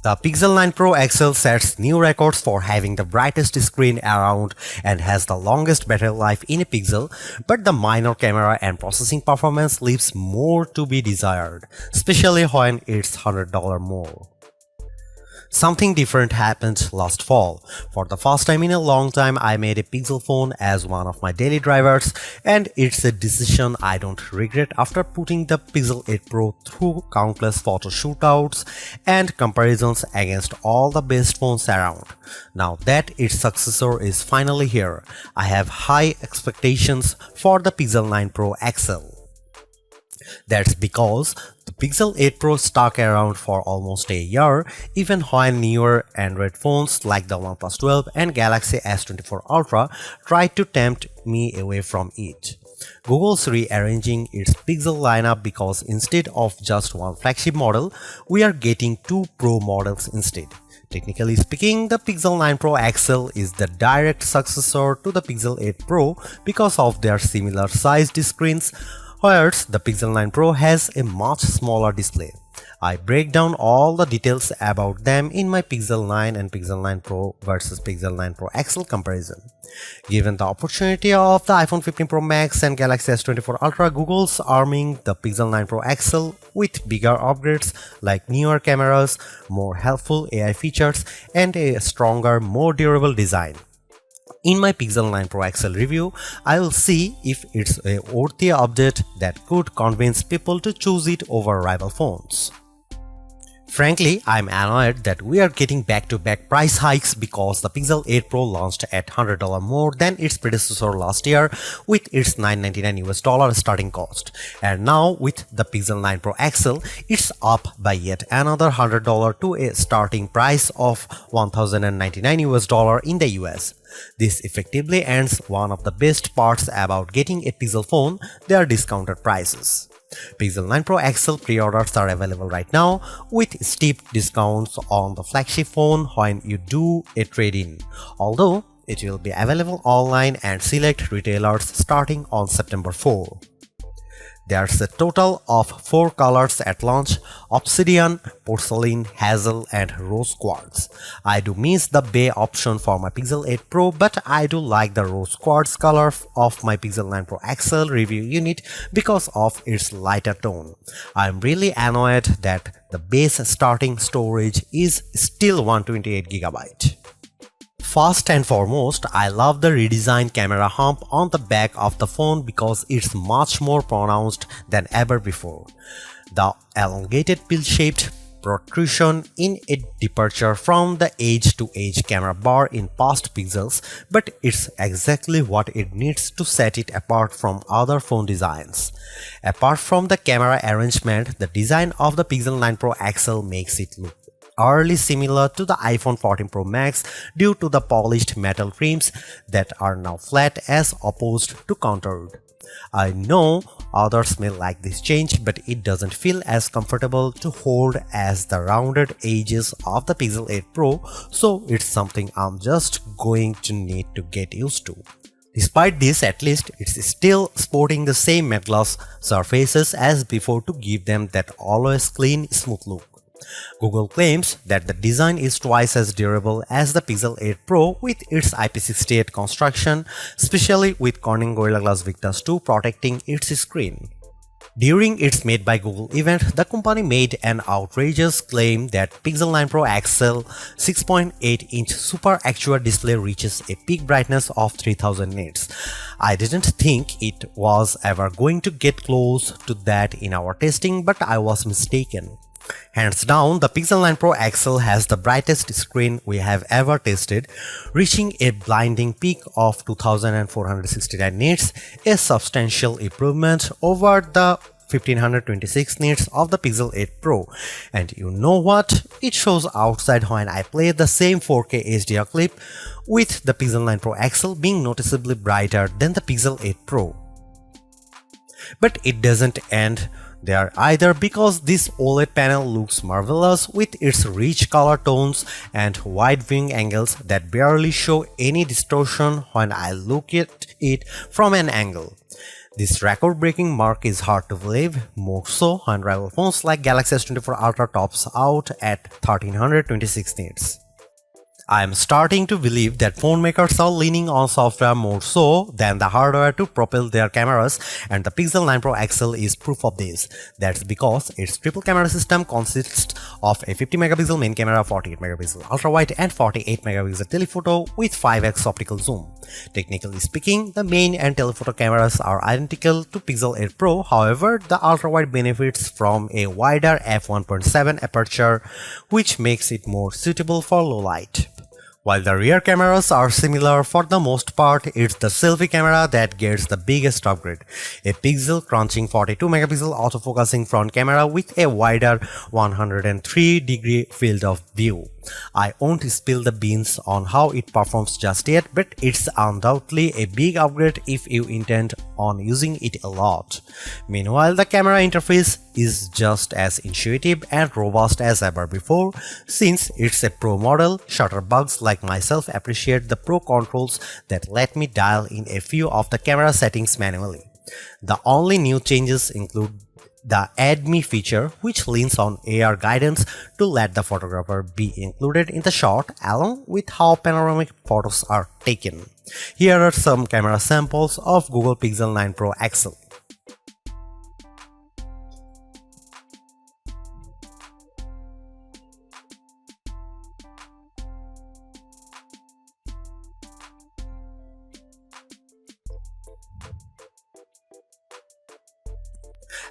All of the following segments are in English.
The Pixel 9 Pro XL sets new records for having the brightest screen around and has the longest battery life in a Pixel, but the minor camera and processing performance leaves more to be desired, especially when it's $100 more. Something different happened last fall. For the first time in a long time, I made a Pixel phone as one of my daily drivers, and it's a decision I don't regret after putting the Pixel 8 Pro through countless photo shootouts and comparisons against all the best phones around. Now that its successor is finally here, I have high expectations for the Pixel 9 Pro XL. That's because the Pixel 8 Pro stuck around for almost a year, even when newer Android phones like the OnePlus 12 and Galaxy S24 Ultra tried to tempt me away from it. Google's rearranging its Pixel lineup because instead of just one flagship model, we are getting two Pro models instead. Technically speaking, the Pixel 9 Pro XL is the direct successor to the Pixel 8 Pro because of their similar sized screens, whereas the Pixel 9 Pro has a much smaller display. I break down all the details about them in my Pixel 9 and Pixel 9 Pro versus Pixel 9 Pro XL comparison. Given the opportunity of the iPhone 15 Pro Max and Galaxy S24 Ultra, Google's arming the Pixel 9 Pro XL with bigger upgrades like newer cameras, more helpful AI features, and a stronger, more durable design. In my Pixel 9 Pro XL review, I will see if it's a worthy update that could convince people to choose it over rival phones. Frankly, I'm annoyed that we are getting back-to-back price hikes because the Pixel 8 Pro launched at $100 more than its predecessor last year with its $999 starting cost. And now with the Pixel 9 Pro XL, it's up by yet another $100 to a starting price of $1,099 in the US. This effectively ends one of the best parts about getting a Pixel phone, their discounted prices. Pixel 9 Pro XL pre-orders are available right now with steep discounts on the flagship phone when you do a trade-in, although it will be available online and select retailers starting on September 4. There's a total of 4 colors at launch: Obsidian, Porcelain, Hazel, and Rose Quartz. I do miss the Bay option for my Pixel 8 Pro, but I do like the Rose Quartz color of my Pixel 9 Pro XL review unit because of its lighter tone. I'm really annoyed that the base starting storage is still 128GB. First and foremost, I love the redesigned camera hump on the back of the phone because it's much more pronounced than ever before. The elongated pill-shaped protrusion in a departure from the edge-to-edge camera bar in past Pixels, but it's exactly what it needs to set it apart from other phone designs. Apart from the camera arrangement, the design of the Pixel 9 Pro XL makes it look eerily similar to the iPhone 14 Pro Max due to the polished metal trims that are now flat as opposed to contoured. I know others may like this change, but it doesn't feel as comfortable to hold as the rounded edges of the Pixel 8 Pro, so it's something I'm just going to need to get used to. Despite this, at least it's still sporting the same matte gloss surfaces as before to give them that always clean, smooth look. Google claims that the design is twice as durable as the Pixel 8 Pro with its IP68 construction, especially with Corning Gorilla Glass Victus 2 protecting its screen. During its Made by Google event, the company made an outrageous claim that Pixel 9 Pro XL 6.8-inch Super Actua display reaches a peak brightness of 3000 nits. I didn't think it was ever going to get close to that in our testing, but I was mistaken. Hands down, the Pixel 9 Pro XL has the brightest screen we have ever tested, reaching a blinding peak of 2469 nits, a substantial improvement over the 1526 nits of the Pixel 8 Pro. And you know what? It shows outside when I play the same 4K HDR clip, with the Pixel 9 Pro XL being noticeably brighter than the Pixel 8 Pro. But it doesn't end there either, because this OLED panel looks marvelous with its rich color tones and wide viewing angles that barely show any distortion when I look at it from an angle. This record-breaking mark is hard to believe, more so when rival phones like Galaxy S24 Ultra tops out at 1326 nits. I am starting to believe that phone makers are leaning on software more so than the hardware to propel their cameras, and the Pixel 9 Pro XL is proof of this. That's because its triple camera system consists of a 50 megapixel main camera, 48 megapixel ultra wide and 48 megapixel telephoto with 5x optical zoom. Technically speaking, the main and telephoto cameras are identical to Pixel 8 Pro, however, the ultra wide benefits from a wider f1.7 aperture, which makes it more suitable for low light. While the rear cameras are similar for the most part, it's the selfie camera that gets the biggest upgrade. A pixel crunching 42 megapixel autofocusing front camera with a wider 103-degree field of view. I won't spill the beans on how it performs just yet, but it's undoubtedly a big upgrade if you intend on using it a lot. Meanwhile, the camera interface is just as intuitive and robust as ever before. Since it's a Pro model, shutterbugs like myself appreciate the Pro controls that let me dial in a few of the camera settings manually. The only new changes include the Add Me feature, which leans on AR guidance to let the photographer be included in the shot along with how panoramic photos are taken. Here are some camera samples of Google Pixel 9 Pro XL.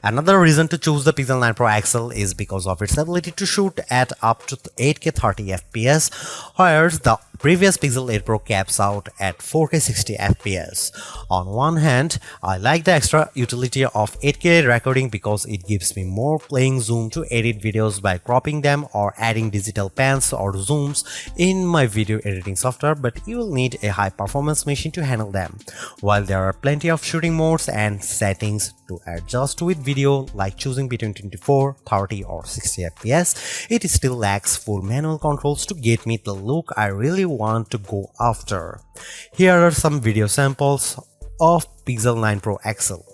Another reason to choose the Pixel 9 Pro XL is because of its ability to shoot at up to 8K 30 FPS, whereas the previous Pixel 8 Pro caps out at 4K 60 FPS. On one hand, I like the extra utility of 8K recording because it gives me more playing zoom to edit videos by cropping them or adding digital pans or zooms in my video editing software, but you will need a high performance machine to handle them. While there are plenty of shooting modes and settings to adjust with video, like choosing between 24, 30 or 60 FPS, it still lacks full manual controls to get me the look I really want to go after. Here are some video samples of Pixel 9 Pro XL.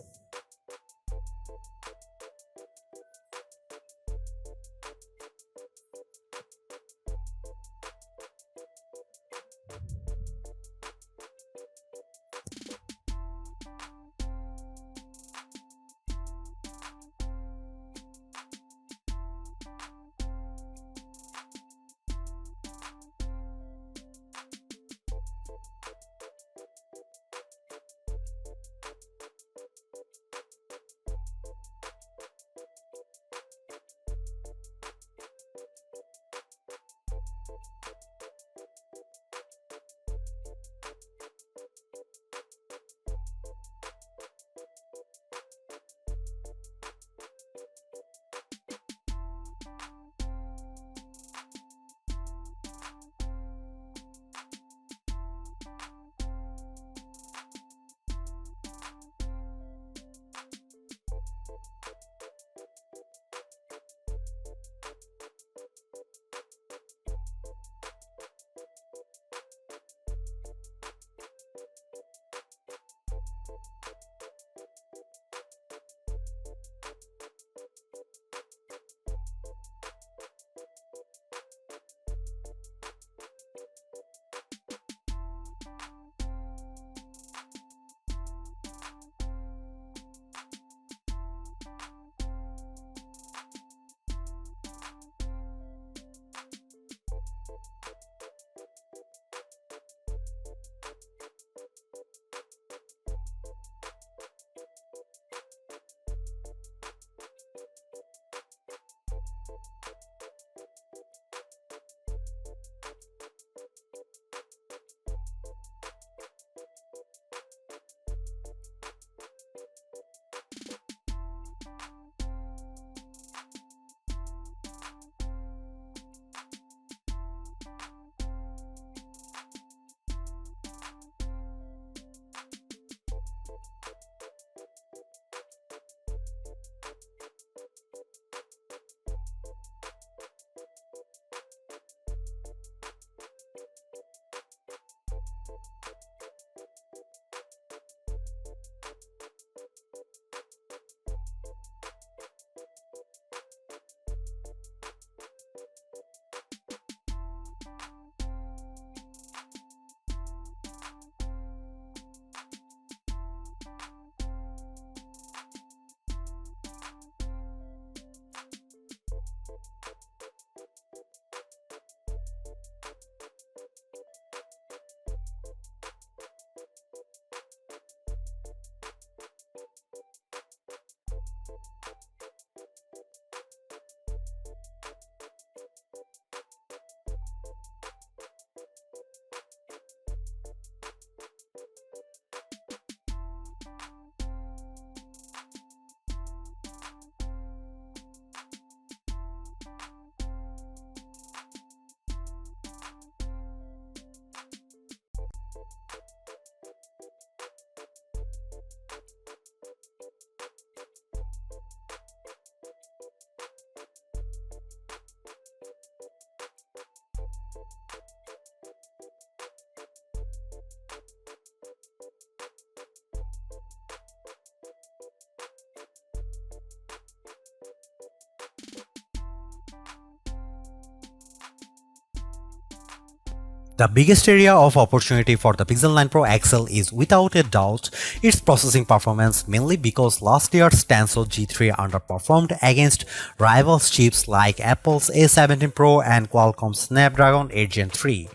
The biggest area of opportunity for the Pixel 9 Pro XL is without a doubt its processing performance, mainly because last year's Tensor G3 underperformed against rival chips like Apple's A17 Pro and Qualcomm's Snapdragon 8 Gen 3.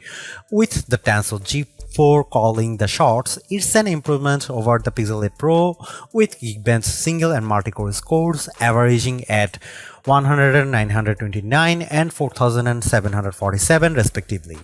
With the Tensor G4 calling the shots, it's an improvement over the Pixel 8 Pro with Geekbench single and multi-core scores averaging at 100, 929 and 4747 respectively.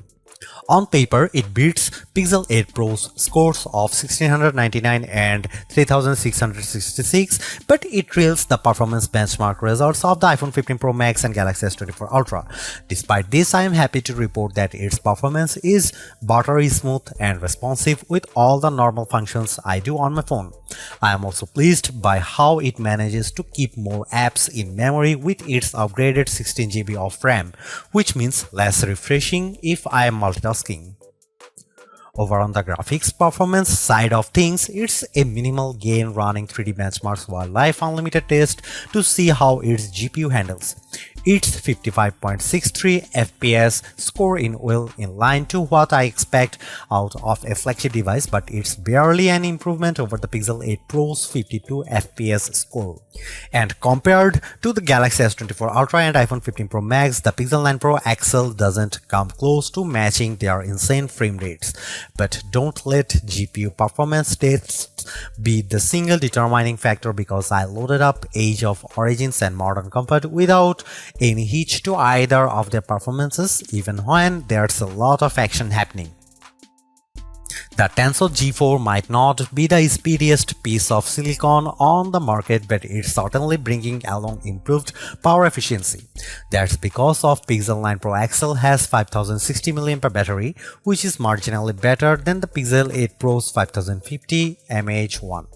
On paper, it beats Pixel 8 Pro's scores of 1699 and 3666, but it trails the performance benchmark results of the iPhone 15 Pro Max and Galaxy S24 Ultra. Despite this, I am happy to report that its performance is buttery smooth and responsive with all the normal functions I do on my phone. I am also pleased by how it manages to keep more apps in memory with its upgraded 16 GB of RAM, which means less refreshing if I am multitasking. Over on the graphics performance side of things, it's a minimal gain running 3D benchmarks Wildlife Unlimited test to see how its GPU handles. Its 55.63 FPS score in well in line to what I expect out of a flagship device, but it's barely an improvement over the Pixel 8 Pro's 52 FPS score. And compared to the Galaxy S24 Ultra and iPhone 15 Pro Max, the Pixel 9 Pro XL doesn't come close to matching their insane frame rates. But don't let GPU performance tests be the single determining factor, because I loaded up Age of Origins and Modern Comfort without any hitch to either of their performances, even when there's a lot of action happening. The Tensor G4 might not be the speediest piece of silicon on the market, but it's certainly bringing along improved power efficiency. That's because of Pixel 9 Pro XL has 5060 mAh battery, which is marginally better than the Pixel 8 Pro's 5050 mAh1.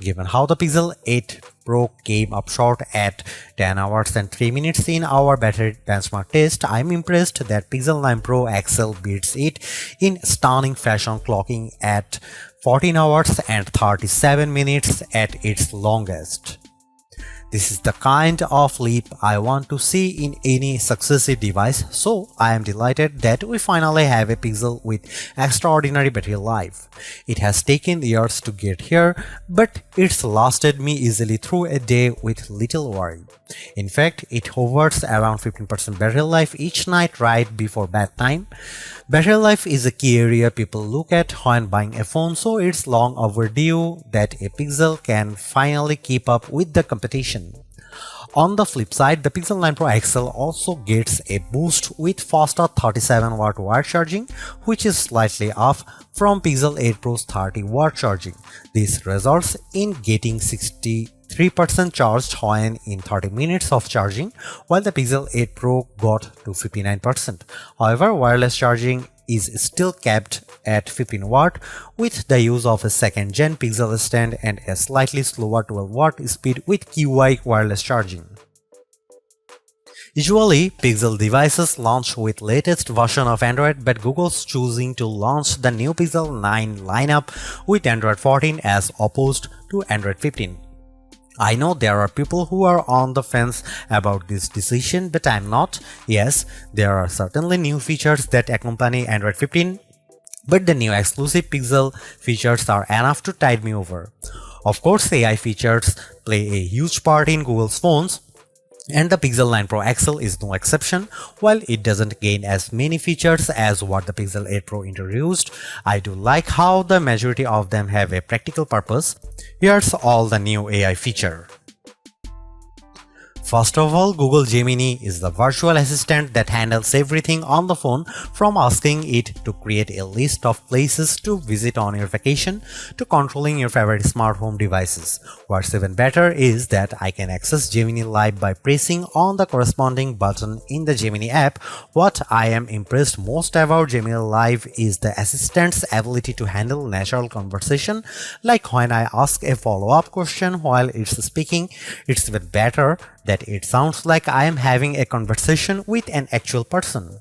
Given how the Pixel 8 Pro came up short at 10 hours and 3 minutes in our battery benchmark test, I'm impressed that Pixel 9 Pro XL beats it in stunning fashion, clocking at 14 hours and 37 minutes at its longest. This is the kind of leap I want to see in any successive device, so I am delighted that we finally have a Pixel with extraordinary battery life. It has taken years to get here, but it's lasted me easily through a day with little worry. In fact, it hovers around 15% battery life each night right before bedtime. Battery life is a key area people look at when buying a phone, so it's long overdue that a Pixel can finally keep up with the competition. On the flip side, the Pixel 9 Pro XL also gets a boost with faster 37W wire charging, which is slightly off from Pixel 8 Pro's 30W charging. This results in getting 63% charged when in 30 minutes of charging, while the Pixel 8 Pro got to 59%. However, wireless charging is still capped at 15W with the use of a second-gen Pixel stand and a slightly slower 12W speed with QI wireless charging. Usually, Pixel devices launch with latest version of Android, but Google's choosing to launch the new Pixel 9 lineup with Android 14 as opposed to Android 15. I know there are people who are on the fence about this decision, but I'm not. Yes, there are certainly new features that accompany Android 15, but the new exclusive Pixel features are enough to tide me over. Of course, AI features play a huge part in Google's phones, and the Pixel 9 Pro XL is no exception. While it doesn't gain as many features as what the Pixel 8 Pro introduced, I do like how the majority of them have a practical purpose. Here's all the new AI feature. First of all, Google Gemini is the virtual assistant that handles everything on the phone, from asking it to create a list of places to visit on your vacation to controlling your favorite smart home devices. What's even better is that I can access Gemini Live by pressing on the corresponding button in the Gemini app. What I am impressed most about Gemini Live is the assistant's ability to handle natural conversation, like when I ask a follow-up question while it's speaking. It's even better that it sounds like I am having a conversation with an actual person.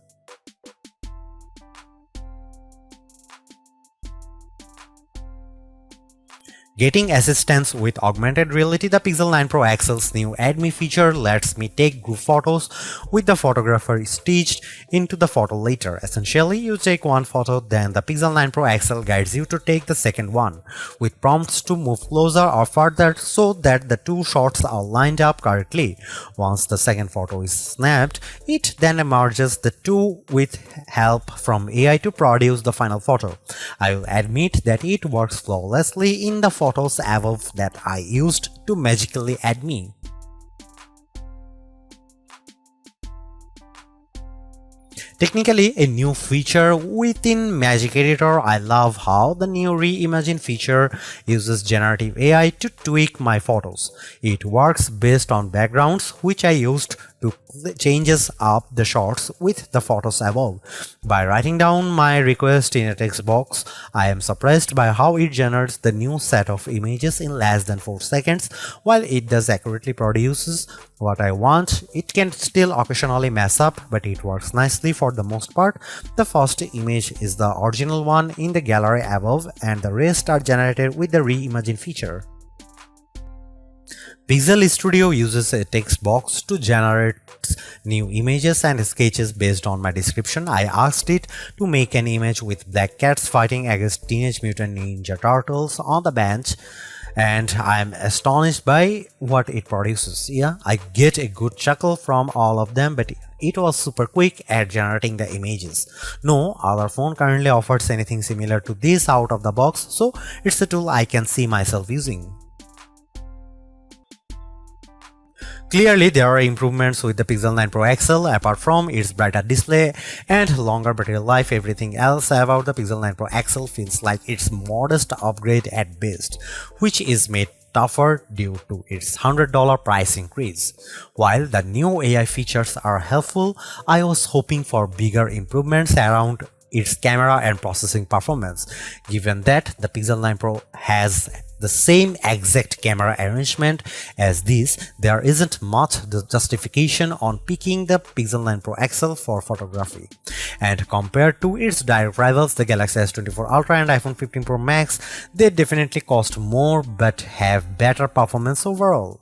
Getting assistance with augmented reality, the Pixel 9 Pro XL's new Add Me feature lets me take group photos with the photographer stitched into the photo later. Essentially, you take one photo, then the Pixel 9 Pro XL guides you to take the second one, with prompts to move closer or further so that the two shots are lined up correctly. Once the second photo is snapped, it then merges the two with help from AI to produce the final photo. I will admit that it works flawlessly in the photos above that I used to magically add me. Technically a new feature within Magic Editor. I love how the new Reimagine feature uses generative AI to tweak my photos. It works based on backgrounds which I used to changes up the shots with the photos above. By writing down my request in a text box, I am surprised by how it generates the new set of images in less than 4 seconds. While it does accurately produces what I want, it can still occasionally mess up, but it works nicely for the most part. The first image is the original one in the gallery above, and the rest are generated with the Reimagine feature. Pixel Studio uses a text box to generate new images and sketches based on my description. I asked it to make an image with black cats fighting against Teenage Mutant Ninja Turtles on the bench, and I am astonished by what it produces. Yeah, I get a good chuckle from all of them, but it was super quick at generating the images. No other phone currently offers anything similar to this out of the box, so it's a tool I can see myself using. Clearly, there are improvements with the Pixel 9 Pro XL. Apart from its brighter display and longer battery life, everything else about the Pixel 9 Pro XL feels like its modest upgrade at best, which is made tougher due to its $100 price increase. While the new AI features are helpful, I was hoping for bigger improvements around its camera and processing performance. Given that the Pixel 9 Pro has the same exact camera arrangement as this, there isn't much justification on picking the Pixel 9 Pro XL for photography. And compared to its direct rivals, the Galaxy S24 Ultra and iPhone 15 Pro Max, they definitely cost more but have better performance overall.